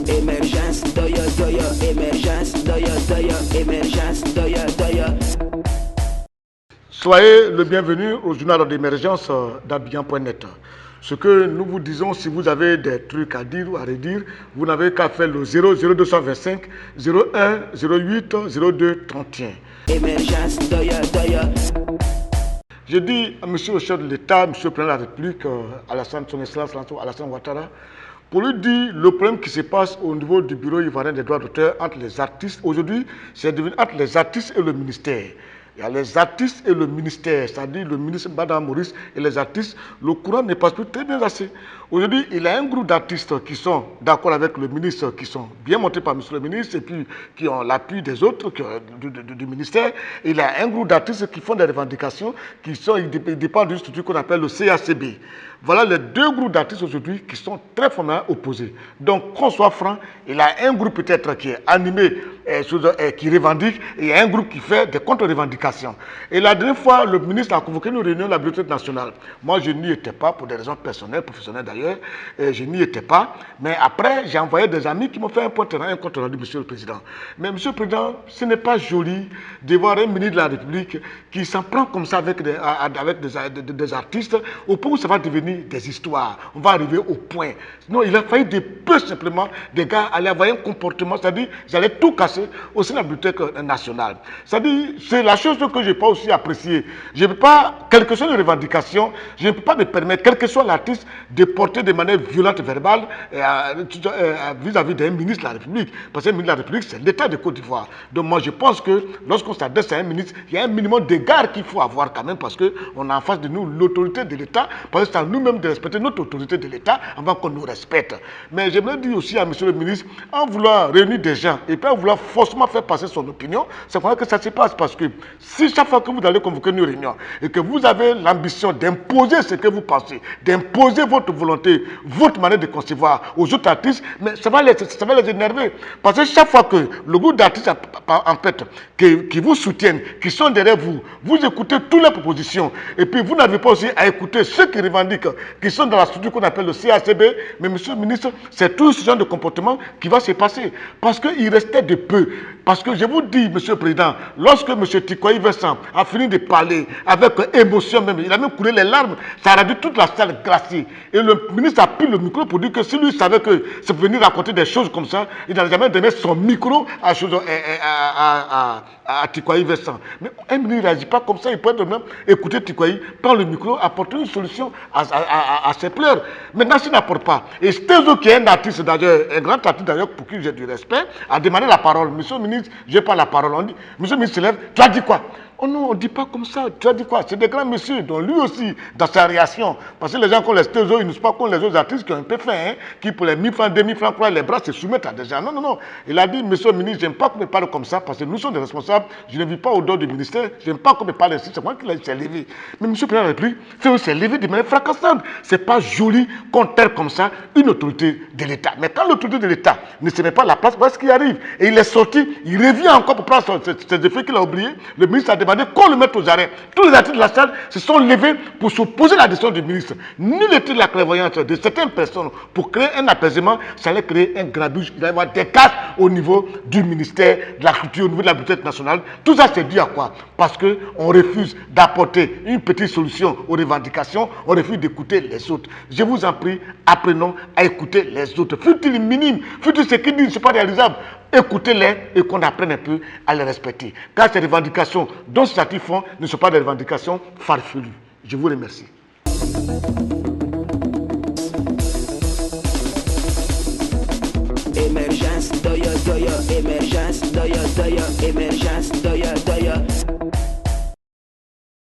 Émergence, doya, doya, émergence, doya, doya, émergence, doya, doya. Soyez le bienvenu au journal d'émergence d'Abidjan.net. Ce que nous vous disons, si vous avez des trucs à dire ou à redire, vous n'avez qu'à faire le 00225 01 08 02 31. Émergence, doya, doya. Je dis à monsieur le chef de l'État, monsieur le président de la République, son excellence Alassane Ouattara, pour lui dire le problème qui se passe au niveau du bureau ivoirien des droits d'auteur entre les artistes. Aujourd'hui, c'est devenu entre les artistes et le ministère. Il y a les artistes et le ministère, c'est-à-dire le ministre Mbada Maurice et les artistes. Le courant ne passe plus très bien assez. Aujourd'hui, il y a un groupe d'artistes qui sont d'accord avec le ministre, qui sont bien montés par monsieur le ministre et puis qui ont l'appui des autres du ministère. Il y a un groupe d'artistes qui font des revendications, ils dépendent d'une structure qu'on appelle le CACB. Voilà les deux groupes d'artistes aujourd'hui qui sont très fondamentalement opposés. Donc, qu'on soit franc, il y a un groupe peut-être qui est animé, qui revendique, et il y a un groupe qui fait des contre-revendications. Et la dernière fois, le ministre a convoqué une réunion de la Bibliothèque nationale. Moi, je n'y étais pas, pour des raisons personnelles, professionnelles d'ailleurs, je n'y étais pas. Mais après, j'ai envoyé des amis qui m'ont fait un compte rendu, monsieur le Président. Mais monsieur le Président, ce n'est pas joli de voir un ministre de la République qui s'en prend comme ça avec des artistes, au point où ça va devenir des histoires. On va arriver au point. Sinon, il a failli de peu simplement des gars aller avoir un comportement, c'est-à-dire, ils allaient tout casser au sein de la Bibliothèque nationale. C'est-à-dire, c'est la chose que je n'ai pas aussi appréciée. Je ne peux pas, quelle que soit les revendications, je ne peux pas me permettre, quel que soit l'artiste, de porter de manière violente, verbale, vis-à-vis d'un ministre de la République. Parce qu'un ministre de la République, c'est l'État de Côte d'Ivoire. Donc moi, je pense que lorsqu'on s'adresse à un ministre, il y a un minimum d'égard qu'il faut avoir quand même, parce qu'on a en face de nous l'autorité de l'État, parce que c'est à nous-mêmes de respecter notre autorité de l'État avant qu'on nous respecte. Mais j'aimerais dire aussi à M. le ministre, en vouloir réunir des gens et puis en vouloir forcément faire passer son opinion, c'est pour ça que ça se passe. Parce que si chaque fois que vous allez convoquer une réunion et que vous avez l'ambition d'imposer ce que vous pensez, d'imposer votre volonté, votre manière de concevoir aux autres artistes, mais ça va les énerver. Parce que chaque fois que le groupe d'artistes, en fait, qui vous soutiennent, qui sont derrière vous, vous écoutez toutes les propositions et puis vous n'avez pas aussi à écouter ceux qui revendiquent, qui sont dans la structure qu'on appelle le CACB, mais monsieur le ministre, c'est tout ce genre de comportement qui va se passer. Parce qu'il restait de peu. Parce que je vous dis, monsieur le Président, lorsque monsieur Tikoyi Vincent a fini de parler avec émotion même, il a même coulé les larmes, ça a rendu toute la salle glacée. Et le ministre a pris le micro pour dire que si lui savait que c'est pour venir raconter des choses comme ça, il n'allait jamais donner son micro à Tikoyi Vincent. Mais un ministre ne réagit pas comme ça, il peut même écouter Tikoyi, prendre le micro, apporter une solution à ses pleurs. Maintenant, s'il n'apporte pas, et Stézo, qui est un artiste d'ailleurs, un grand artiste d'ailleurs, pour qui j'ai du respect, a demandé la parole. Monsieur le ministre, je n'ai pas la parole. On dit, monsieur le ministre se lève, tu as dit quoi? Oh non, on ne dit pas comme ça. Tu as dit quoi? C'est des grands messieurs, donc lui aussi, dans sa réaction. Parce que les gens qui ont les Stézo, ils ne sont pas comme les autres artistes qui ont un peu fait, hein, qui pour les 1000 francs, 2000 francs, croient les bras se soumettent à des gens. Non, non, non. Il a dit, monsieur le ministre, je n'aime pas qu'on me parle comme ça, parce que nous sommes des responsables. Je ne vis pas au dos du ministère. Je n'aime pas qu'on me parle ainsi. C'est moi qui s'est levé. Mais monsieur le président de la République, s'est levé de manière fracassante. Ce n'est pas joli qu'on terre comme ça une autorité de l'État. Mais quand l'autorité de l'État ne se met pas à la place, voilà ce qui arrive. Et il est sorti, il revient encore pour prendre ses effets qu'il a oubliés. Le ministre a demandé qu'on le mette aux arrêts. Tous les artistes de la salle se sont levés pour s'opposer à la décision du ministre. Nul n'était la clairvoyance de certaines personnes pour créer un apaisement. Ça allait créer un grabuge. Il va y avoir des casses au niveau du ministère de la Culture, au niveau de la Bibliothèque nationale. Tout ça, c'est dû à quoi? Parce qu'on refuse d'apporter une petite solution aux revendications. On refuse d'écouter les autres. Je vous en prie, apprenons à écouter les autres. Fut-il minime, fut-il ce qu'ils disent, ce n'est pas réalisable. Écoutez-les et qu'on apprenne un peu à les respecter. Car ces revendications dont ces artistes font ne sont pas des revendications farfelues. Je vous remercie. Émergence, doya, doya, émergence, doya, doya, émergence, doya, doya.